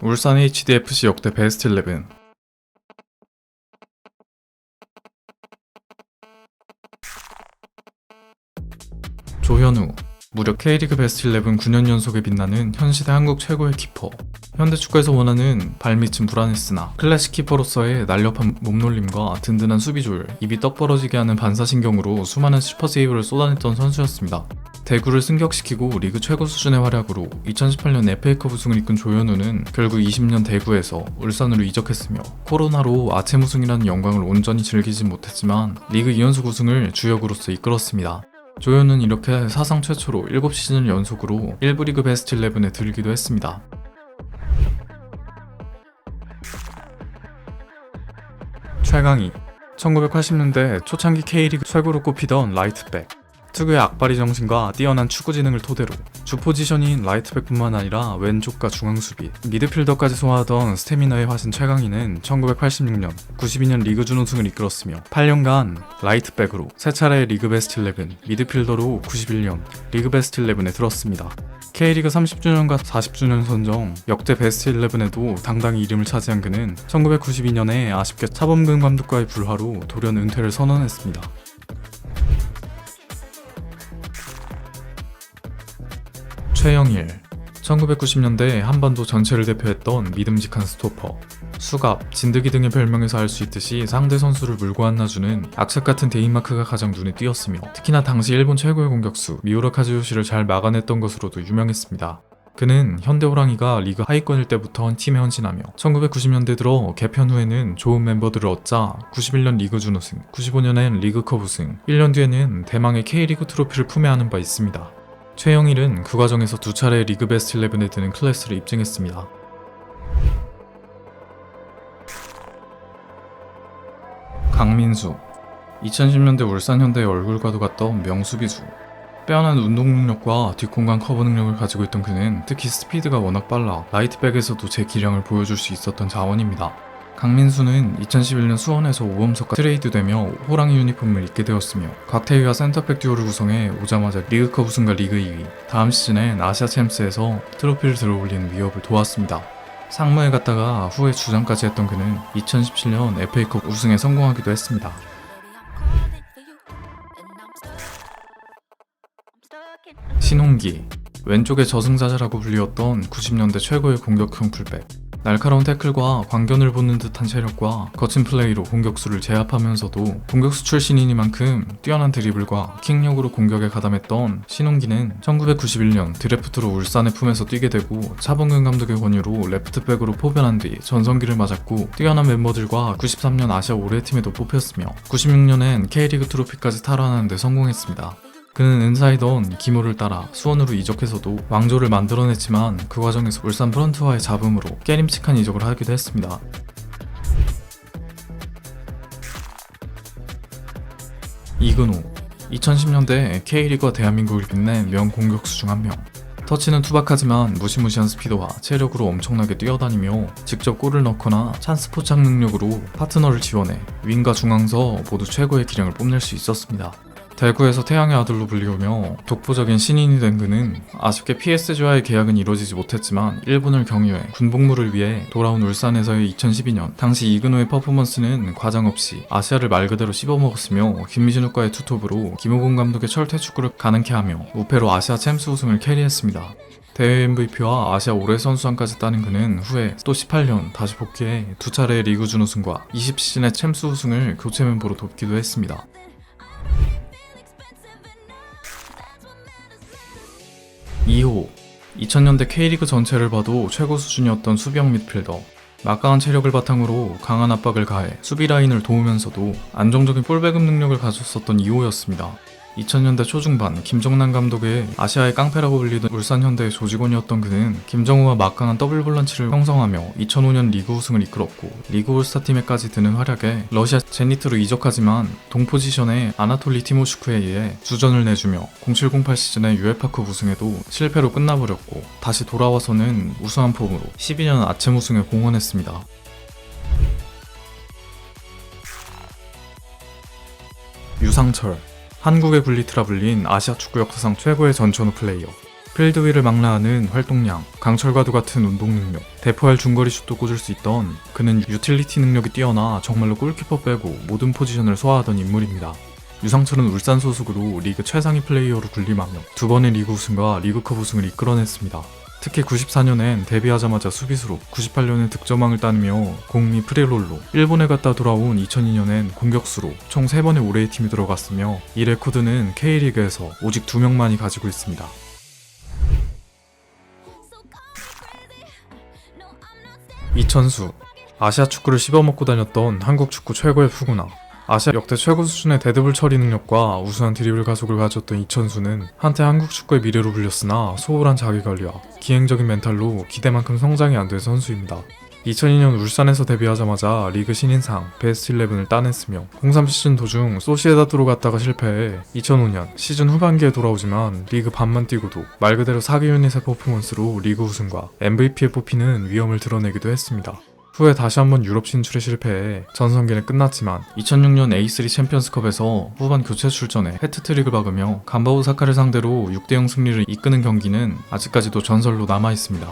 울산 HDFC 역대 베스트 11. 조현우. 무려 K리그 베스트 11 9년 연속에 빛나는 현시대 한국 최고의 키퍼. 현대 축구에서 원하는 발밑은 불안했으나 클래식 키퍼로서의 날렵한 몸놀림과 든든한 수비 조율, 입이 떡 벌어지게 하는 반사신경으로 수많은 슈퍼세이브를 쏟아냈던 선수였습니다. 대구를 승격시키고 리그 최고 수준의 활약으로 2018년 FA컵 우승을 이끈 조현우는 결국 20년 대구에서 울산으로 이적했으며 코로나로 아챔 우승이라는 영광을 온전히 즐기진 못했지만 리그 2연속 우승을 주역으로서 이끌었습니다. 조현우는 이렇게 사상 최초로 7시즌을 연속으로 1부 리그 베스트 11에 들기도 했습니다. 최강희. 1980년대 초창기 K리그 최고로 꼽히던 라이트백. 특유의 악바리 정신과 뛰어난 축구 지능을 토대로 주 포지션인 라이트백뿐만 아니라 왼쪽과 중앙 수비, 미드필더까지 소화하던 스태미너의 화신 최강희는 1986년, 92년 리그 준우승을 이끌었으며 8년간 라이트백으로 3차례 리그 베스트 11, 미드필더로 91년 리그 베스트 11에 들었습니다. K리그 30주년과 40주년 선정 역대 베스트 11에도 당당히 이름을 차지한 그는 1992년에 아쉽게 차범근 감독과의 불화로 돌연 은퇴를 선언했습니다. 최영일. 1990년대 한반도 전체를 대표했던 믿음직한 스토퍼. 수갑, 진드기 등의 별명에서 알 수 있듯이 상대 선수를 물고 안아주는 악착 같은 데인마크가 가장 눈에 띄었으며 특히나 당시 일본 최고의 공격수 미우라 카즈요시를 잘 막아냈던 것으로도 유명했습니다. 그는 현대 호랑이가 리그 하위권일 때부터 팀에 헌신하며 1990년대 들어 개편 후에는 좋은 멤버들을 얻자 91년 리그 준우승, 95년엔 리그컵 우승, 1년 뒤에는 대망의 K리그 트로피를 품에 안은 바 있습니다. 최영일은 그 과정에서 2차례 리그 베스트 11에 드는 클래스를 입증했습니다. 강민수. 2010년대 울산 현대의 얼굴과도 같던 명수비수. 빼어난 운동 능력과 뒷공간 커버 능력을 가지고 있던 그는 특히 스피드가 워낙 빨라 라이트백에서도 제 기량을 보여줄 수 있었던 자원입니다. 강민수는 2011년 수원에서 오범석과 트레이드되며 호랑이 유니폼을 입게 되었으며 곽태희와 센터백 듀오를 구성해 오자마자 리그컵 우승과 리그 2위, 다음 시즌엔 아시아 챔스에서 트로피를 들어올리는 위협을 도왔습니다. 상무에 갔다가 후에 주장까지 했던 그는 2017년 FA컵 우승에 성공하기도 했습니다. 신홍기. 왼쪽의 저승사자라고 불리웠던 90년대 최고의 공격형 풀백. 날카로운 태클과 광견을 보는 듯한 체력과 거친 플레이로 공격수를 제압하면서도 공격수 출신이니만큼 뛰어난 드리블과 킥력으로 공격에 가담했던 신홍기는 1991년 드래프트로 울산의 품에서 뛰게 되고 차범근 감독의 권유로 레프트백으로 포변한 뒤 전성기를 맞았고 뛰어난 멤버들과 93년 아시아 올해팀에도 뽑혔으며 96년엔 K리그 트로피까지 탈환하는 데 성공했습니다. 그는 은사이던 기모를 따라 수원으로 이적해서도 왕조를 만들어냈지만 그 과정에서 울산 프런트와의 잡음으로 깨림칙한 이적을 하기도 했습니다. 이근호. 2010년대 K리그와 대한민국을 빛낸 명 공격수 중 한 명. 터치는 투박하지만 무시무시한 스피드와 체력으로 엄청나게 뛰어다니며 직접 골을 넣거나 찬스 포착 능력으로 파트너를 지원해 윙과 중앙서 모두 최고의 기량을 뽐낼 수 있었습니다. 대구에서 태양의 아들로 불리우며 독보적인 신인이 된 그는 아쉽게 PSG와의 계약은 이루어지지 못했지만 일본을 경유해 군복무를 위해 돌아온 울산에서의 2012년 당시 이근호의 퍼포먼스는 과장없이 아시아를 말 그대로 씹어먹었으며 김진욱과의 투톱으로 김호곤 감독의 철퇴 축구를 가능케 하며 우패로 아시아 챔스 우승을 캐리했습니다. 대회 MVP와 아시아 올해 선수상까지 따는 그는 후에 또 18년 다시 복귀해 2차례의 리그 준우승과 20시즌의 챔스 우승을 교체 멤버로 돕기도 했습니다. 2호. 2000년대 K리그 전체를 봐도 최고 수준이었던 수비형 미드필더. 막강한 체력을 바탕으로 강한 압박을 가해 수비 라인을 도우면서도 안정적인 볼 배급 능력을 가졌었던 2호였습니다. 2000년대 초중반 김정남 감독의 아시아의 깡패라고 불리던 울산 현대의 조직원이었던 그는 김정우와 막강한 더블 볼런치를 형성하며 2005년 리그 우승을 이끌었고 리그 올스타팀에까지 드는 활약에 러시아 제니트로 이적하지만 동포지션의 아나톨리 티모슈크에 의해 주전을 내주며 0708 시즌의 유에파컵 우승에도 실패로 끝나버렸고 다시 돌아와서는 우수한 폼으로 12년 아챔 우승에 공헌했습니다. 유상철. 한국의 굴리트라 불린 아시아 축구 역사상 최고의 전천후 플레이어. 필드 위를 망라하는 활동량, 강철과도 같은 운동 능력, 대포할 중거리 슛도 꽂을 수 있던 그는 유틸리티 능력이 뛰어나 정말로 골키퍼 빼고 모든 포지션을 소화하던 인물입니다. 유상철은 울산 소속으로 리그 최상위 플레이어로 군림하며 2번의 리그 우승과 리그컵 우승을 이끌어냈습니다. 특히 94년엔 데뷔하자마자 수비수로, 98년엔 득점왕을 따내며 공미 프리롤로, 일본에 갔다 돌아온 2002년엔 공격수로 총 3번의 올해의 팀이 들어갔으며 이 레코드는 K리그에서 오직 2명만이 가지고 있습니다. 이천수, 아시아 축구를 씹어먹고 다녔던 한국 축구 최고의 푸구나. 아시아 역대 최고 수준의 데드볼 처리 능력과 우수한 드리블 가속을 가졌던 이천수는 한때 한국 축구의 미래로 불렸으나 소홀한 자기관리와 기행적인 멘탈로 기대만큼 성장이 안 된 선수입니다. 2002년 울산에서 데뷔하자마자 리그 신인상 베스트 11을 따냈으며 03 시즌 도중 소시에다드로 갔다가 실패해 2005년 시즌 후반기에 돌아오지만 리그 반만 뛰고도 말 그대로 사기 유닛의 퍼포먼스로 리그 우승과 MVP에 뽑히는 위험을 드러내기도 했습니다. 후에 다시 한번 유럽 진출에 실패해 전성기는 끝났지만 2006년 A3 챔피언스컵에서 후반 교체 출전해 해트트릭을 박으며 간바 오사카를 상대로 6대0 승리를 이끄는 경기는 아직까지도 전설로 남아있습니다.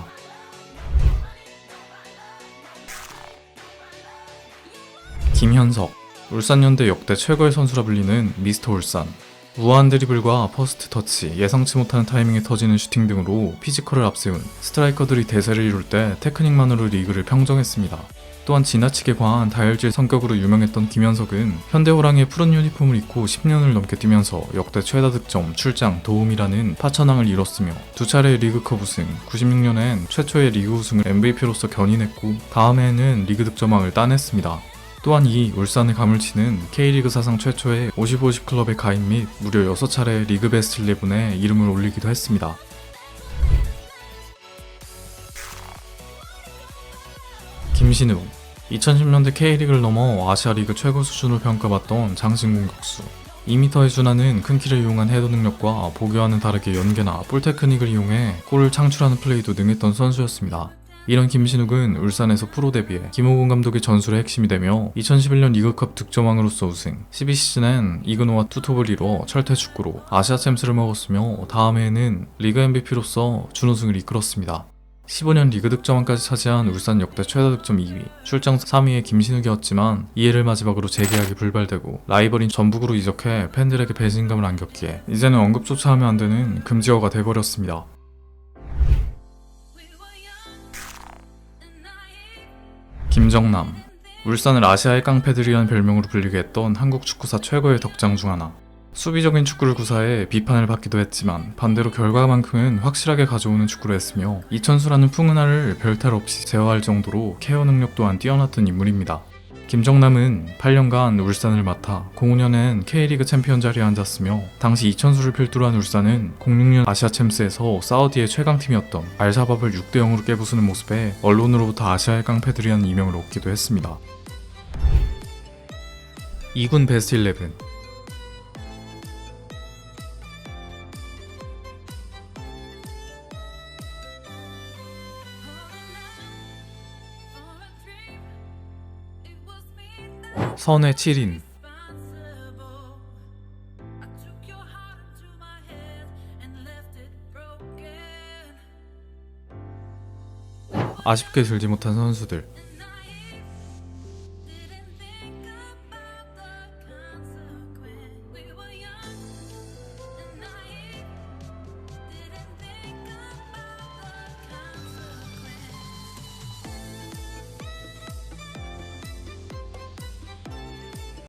김현석, 울산연대 역대 최고의 선수라 불리는 미스터 울산. 우아한 드리블과 퍼스트 터치, 예상치 못하는 타이밍에 터지는 슈팅 등으로 피지컬을 앞세운 스트라이커들이 대세를 이룰 때 테크닉만으로 리그를 평정했습니다. 또한 지나치게 과한 다혈질 성격으로 유명했던 김현석은 현대호랑이의 푸른 유니폼을 입고 10년을 넘게 뛰면서 역대 최다 득점, 출장, 도움이라는 파천왕을 이뤘으며 2차례 리그컵 우승, 96년엔 최초의 리그 우승을 MVP로서 견인했고 다음해에는 리그 득점왕을 따냈습니다. 또한 이 울산의 가물치는 K리그 사상 최초의 50-50 클럽에 가입 및 무려 6차례 리그 베스트 11에 이름을 올리기도 했습니다. 김신우, 2010년대 K리그를 넘어 아시아리그 최고 수준으로 평가받던 장신 공격수. 2m의 준하는 큰 키를 이용한 헤더 능력과 보기와는 다르게 연계나 볼 테크닉을 이용해 골을 창출하는 플레이도 능했던 선수였습니다. 이런 김신욱은 울산에서 프로 데뷔해 김호곤 감독의 전술의 핵심이 되며 2011년 리그컵 득점왕으로서 우승, 12시즌엔 이근호와 투톱을 이뤄 철퇴 축구로 아시아 챔스를 먹었으며 다음 해에는 리그 MVP로서 준우승을 이끌었습니다. 15년 리그 득점왕까지 차지한 울산 역대 최다 득점 2위, 출장 3위의 김신욱이었지만 이 해를 마지막으로 재계약이 불발되고 라이벌인 전북으로 이적해 팬들에게 배신감을 안겼기에 이제는 언급조차 하면 안 되는 금지어가 돼버렸습니다. 김정남, 울산을 아시아의 깡패들이라는 별명으로 불리게 했던 한국 축구사 최고의 덕장 중 하나. 수비적인 축구를 구사해 비판을 받기도 했지만 반대로 결과만큼은 확실하게 가져오는 축구를 했으며 이천수라는 풍은아를 별탈 없이 제어할 정도로 케어 능력 또한 뛰어났던 인물입니다. 김정남은 8년간 울산을 맡아 05년엔 K리그 챔피언 자리에 앉았으며 당시 이천수를 필두로 한 울산은 06년 아시아 챔스에서 사우디의 최강팀이었던 알샤밥을 6대0으로 깨부수는 모습에 언론으로부터 아시아의 깡패들이라는 이명을 얻기도 했습니다. 2군 베스트 11. 선의 7인. 아쉽게 들지 못한 선수들.